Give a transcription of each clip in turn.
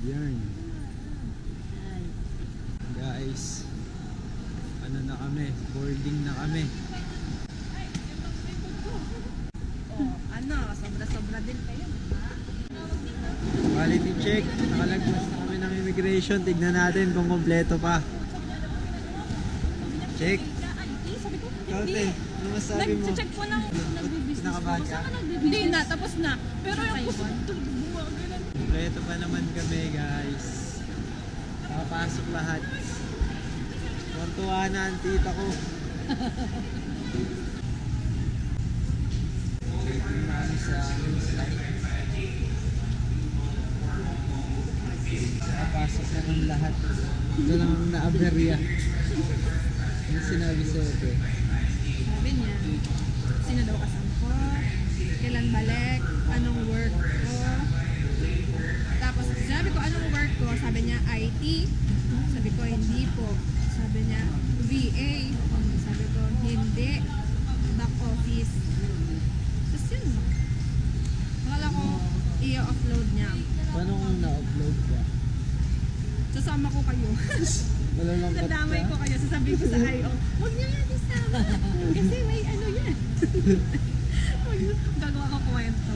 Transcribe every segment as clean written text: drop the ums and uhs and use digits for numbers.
Yan. Guys, ano na kami? Boarding na kami. Ano, sobra-sobra din kayo. Quality check. Nakalagpas na kami ng immigration. Tignan natin kung kompleto pa. Check. Kaute, ano masabi mo? Nag-check po ng nag-business Kinakabahan ka? Hindi na, tapos na. Pero yung puso Kompleto pa naman kami, guys. Nakapasok lahat. Tuwa na ang tita ko. Waiting namin sa flight. Nakapasok na ng lahat. Ito lang ang naaberya. Ano sinabi sa ito? Sabi niya, sino daw kasama ko, kailan balik, anong work ko. Tapos sabi ko, anong work ko? Sabi niya, IT. Sabi ko, hindi po. Sabi niya, VA. Sabi ko, hindi. Back office. Tapos yun. Akala ko, i-upload niya. Paano kung na-upload ka? Sasama ko kayo. Malalangkot ka? Nadamay ko kayo. Sasabihin ko sa IO, huwag niyo yan isama. Kasi may ano yan. Gagawa ko kwento.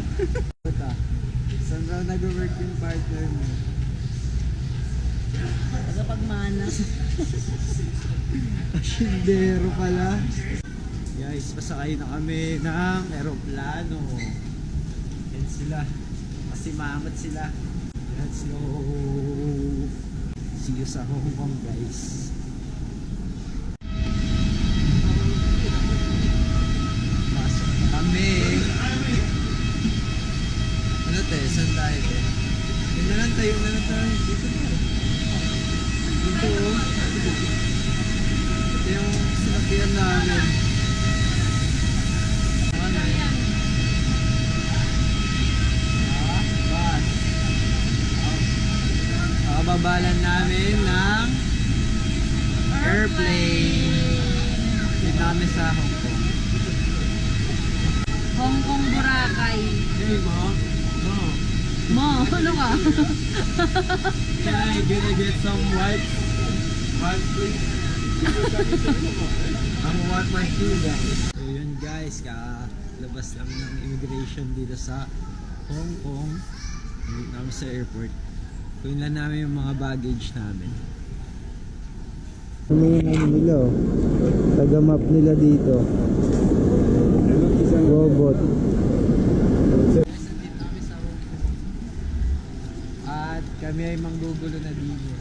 Puta, saan raw nag-work yung partner mo? Pagmana. Asyendero pala. Guys, pasakay na kami ng aeroplano. Yan sila. Masimangot sila. Let's go. See you sa Hong Kong, guys. Pasok na kami. Ano te? Saan tayo te? Yun na lang tayo. Dito na. Dito oh. Ito yung sinakyan namin. Ano yan? Bus. Kababalan namin ng airplane. Dito kami sa Hong Kong. Hong Kong Boracay. Hey mo? No. Mo, ano ka? Can I get some wipes? Wipes please? I'm a wipe my food. So yun guys, kalabas lang ng immigration dito sa Hong Kong. Nandito namin sa airport. Kunin lang namin yung mga baggage namin. Ano yung ano nila oh? Taga-map nila dito. Robot. At kami ay manggugulo na dito.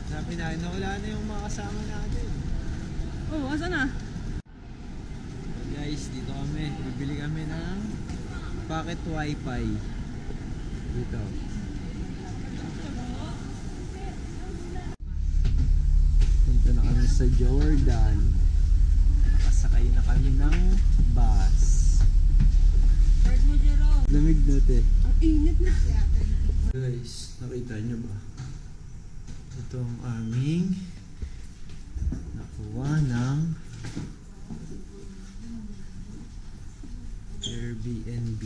Sabi na, wala na yung mga kasama natin. Oh, asa na? So guys, dito kami. Bibili kami ng pocket wifi. Dito. Punta na kami sa Jordan. Nakasakay na kami ng bus. Lamig natin. Ang init na. Guys, nakita nyo ba? Ito ang aming nakuha ng Airbnb.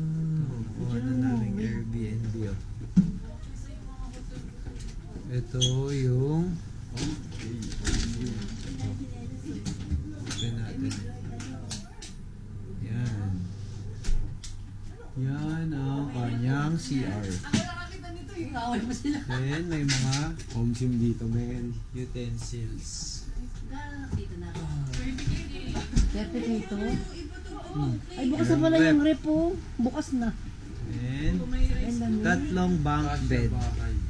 Nakuha na namin Airbnb. Oh. Ito yung open natin. Yan. Yan ang kanyang CR. Then may mga home gym dito, men. Utensils. Perfect ito. Ay, bukas na pala yung rep po. Bukas na. And tatlong bunk bed.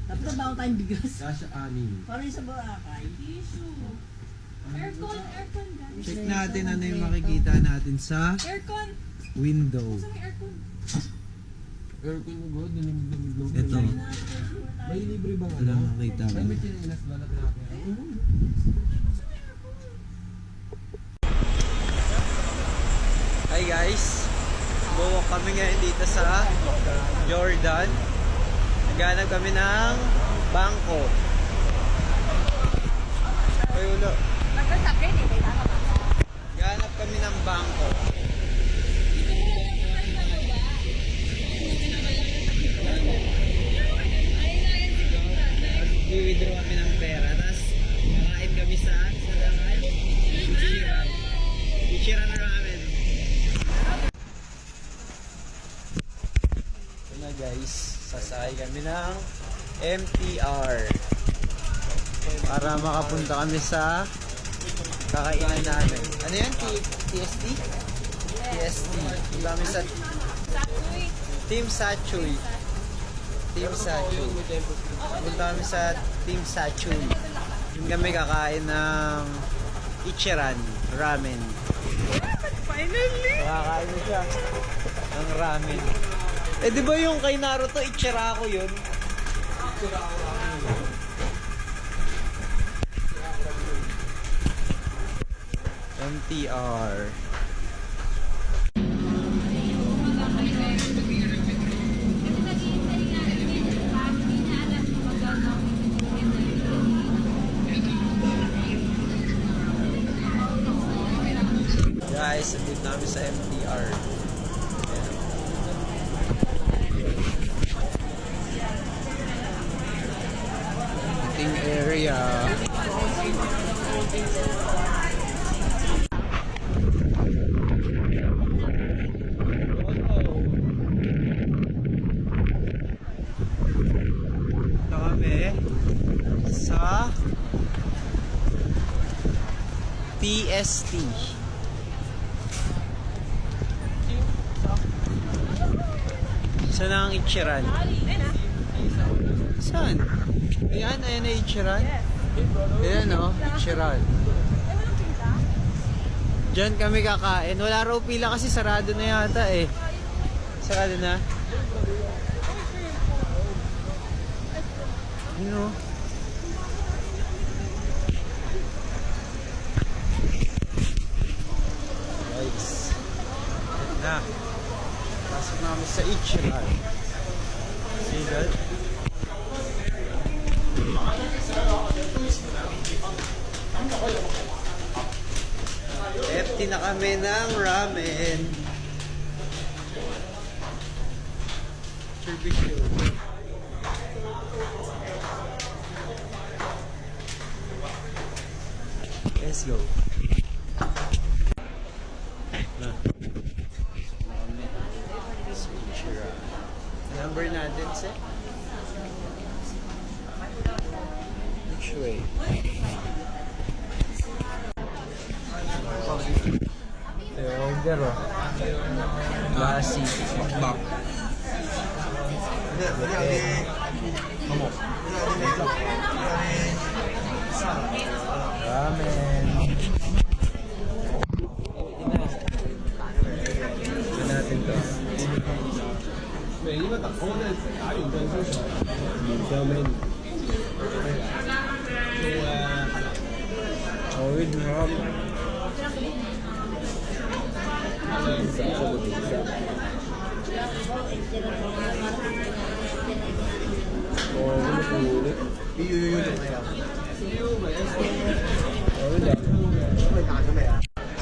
Tapos na ba tayong bigas? Kasha anim. Parang yung sa Boracay. Aircon guys. Check natin ano yung makikita natin sa Aircon. window. Saan may aircon? Aircon mo god, nilimig-limig. Ito. May libre bang Wala ano? makita ko. Ay, may chinilas ba na pinakapera? Hi guys. Buwak kami ngayon dito sa Jordan. Naghanap kami ng bangko. Ay, ulo. Magkasakay, di ba? Hanap kami ng bangko. Di-withdraw kami ng pera. Tapos, kakain kami sa laman. Ichiran. Ichiran ramen. Ito na guys. Sasakay kami ng MTR. Para makapunta kami sa kakainan namin. Ano yan? TST? TST. Punta kami sa Team Sachuy. Team Sachuy. Punta kami sa Team Sachuy. Yung kami kakain ng Ichiran ramen. Finally! Kakain mo siya ng ramen. Eh di ba yung kay Naruto, Ichirako yun? MTR. Guys, nandito namin sa MTR. Ayan. Eating area. Ito kami sa TST. Saan ang Ichiran? Saan? Ayan, ayan na Ichiran. Ayan o, Ichiran. Diyan kami kakain. Wala raw pila kasi sarado na yata eh. Sarado na? Ano? Guys. Ayan na. Pasok namin sa Ichiran. See that? Empty na kami ng ramen. Servicio. Let's go. Na. Number natin, sir? Which way? Order, oh. Lassi. Back. Ramen. Ito natin to. Ramen. Oh, with ramen.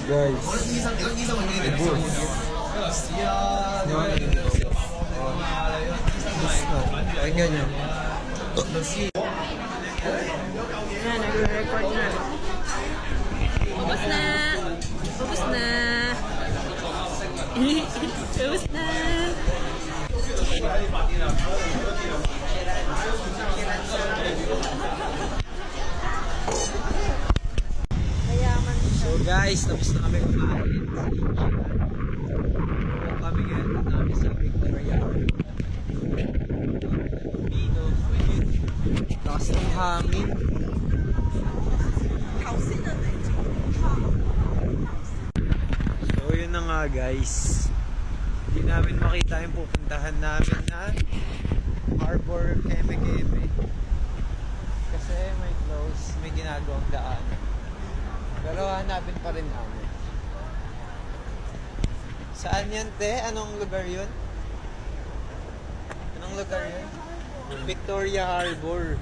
Guys, pakinggan nyo. Yan, nag-record na. Ubus na! Ubus na! Ubus na! So guys, tapos na kami kumain. Kami ngayon namin sa Victoria. Pino. Lakas ng hangin. So yun na nga guys. Hindi namin makita yung pupuntahan namin na Harbor Keme-Keme. Kasi may close, may ginagawang daan. Pero hanapin pa rin namin. Saan yan, te? Anong lugar yun? Anong lugar yun? Victoria Harbor.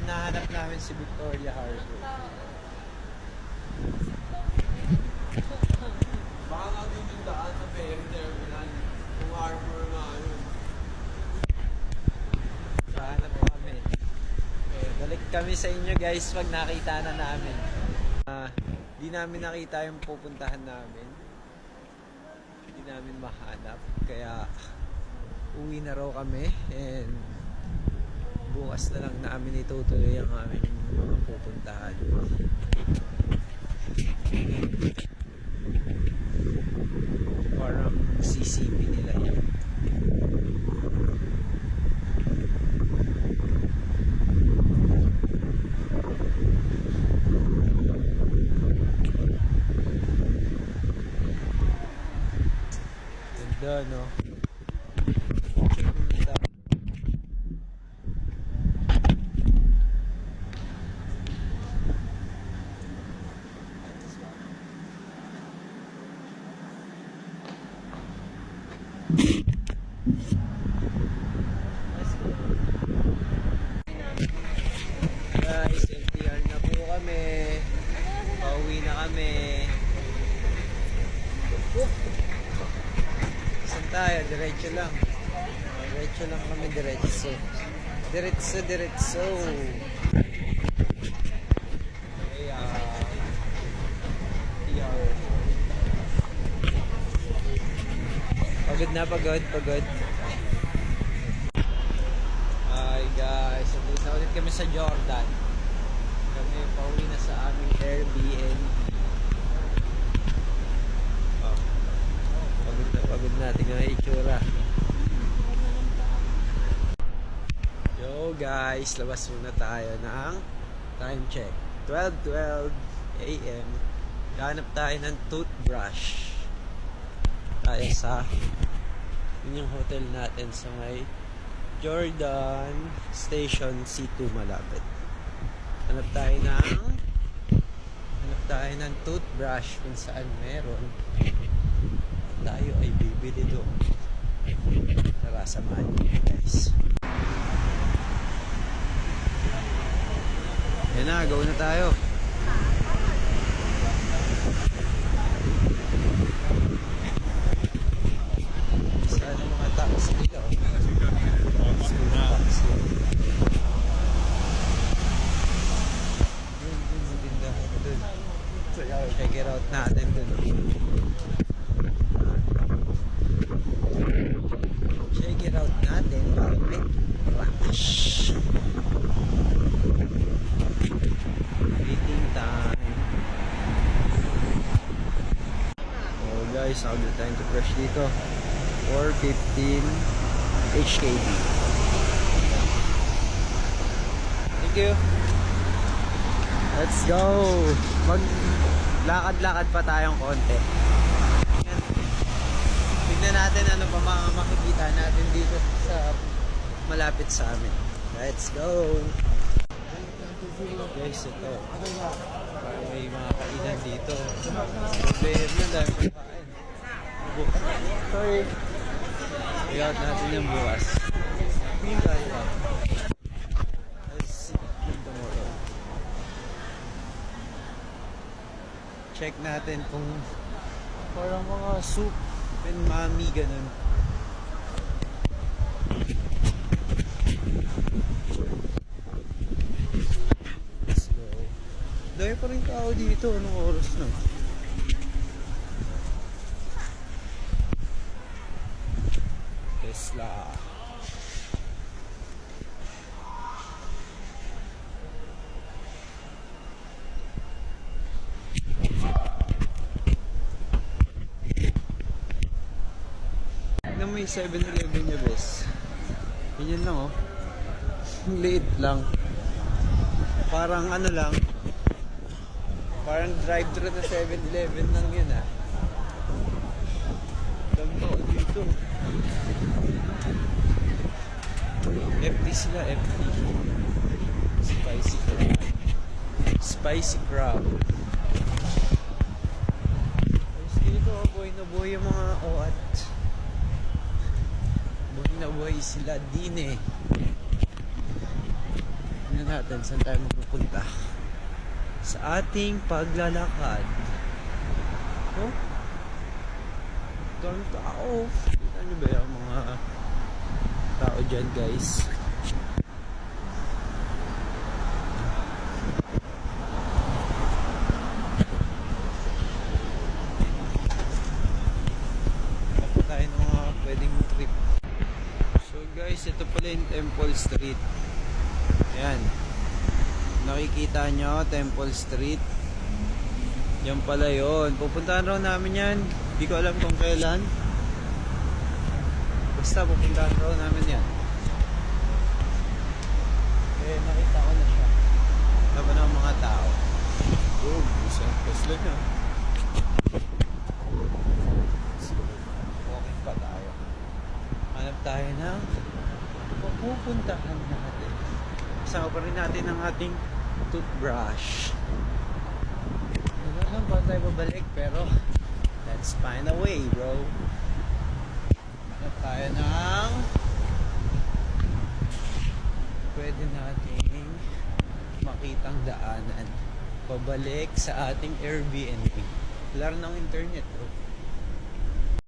Nahanap namin si Victoria Harbor. Baka nga din yung daan sa ferry terminal. Kung harbor na ano. Hanap pa kami. Okay, balik kami sa inyo guys pag nakita na namin. Di namin nakita yung pupuntahan namin. Di namin mahanap. Kaya uwi na raw kami. And bukas na lang namin itutuloy ang aming mga pupuntahan. Parang CCP nila yun. Ganda, no? Ganda. Guys, LTR na po kami. Pauwi na kami. Saan tayo? Diretso lang. Diretso lang kami, diretso. Diretso, diretso. Kaya, LTR. Pagod na, pagod. Hi guys, ulit na ulit kami sa Jordan. Kami pauwi na sa aming Airbnb. Pagod na, tingnan ang itsura. Yo guys, labas muna tayo ng time check. 12:12 AM. Hanap tayo ng toothbrush. Tayo sa yun yung hotel natin sa may Jordan Station C2 malapit. Hanap tayo ng toothbrush kung saan meron. Tayo ay bibili doon. Tara, samahan niyo guys. Yan na, go na tayo. Saan ang mga taxi dito? Yun, maganda. Dun. Check it out natin dun. Check it out natin. Bakit? Rush. Waiting time. Oh guys, ako na tayong toothbrush dito. 415 HKD. Thank you. Let's go. Maglakad-lakad pa tayong konti. Tignan natin ano pa mga makikita natin dito sa malapit sa amin. Let's go. Guys, ito. Parang may mga kainan dito. Problema na dahil pagkain. Sorry. Layout natin yung bukas. Let's see tomorrow. Check natin kung parang mga soup and mami ganun. Let's go. Dahil pa rin tao dito. Anong oras na? Tesla. Na may 7-Eleven niya, bes. Ganyan lang, oh. Liit lang. Parang ano lang. Parang drive-thru na 7-Eleven lang yun, ah. Dami dito. FD sila, FD. Spicy crab. Spicy crab. Ayos dito, boy na boy yung mga oat. Boy na boy sila din eh. Tignan natin saan tayo magpupunta. Sa ating paglalakad. Oh? Dami tao. Kita nyo ba yung mga tao dyan, guys? Tapos tayo ng mga pwedeng trip. So guys, ito pala yung Temple Street. Ayan. Nakikita nyo, Temple Street. Yan pala yun. Pupuntahan raw namin yan. Hindi ko alam kung kailan. Basta pupuntahan raw namin yan. Eh, nakita ko na siya. Laban ng mga tao. Oh, isang Tesla niya. Walking pa tayo. Hanap tayo ng pupuntahan natin. Kasama pa rin natin ang ating toothbrush. Wala lang ba tayo babalik, pero let's find a way, bro. Hanap tayo ng pwede nating makitang daanan pabalik sa ating Airbnb. Wala rin ng internet, bro.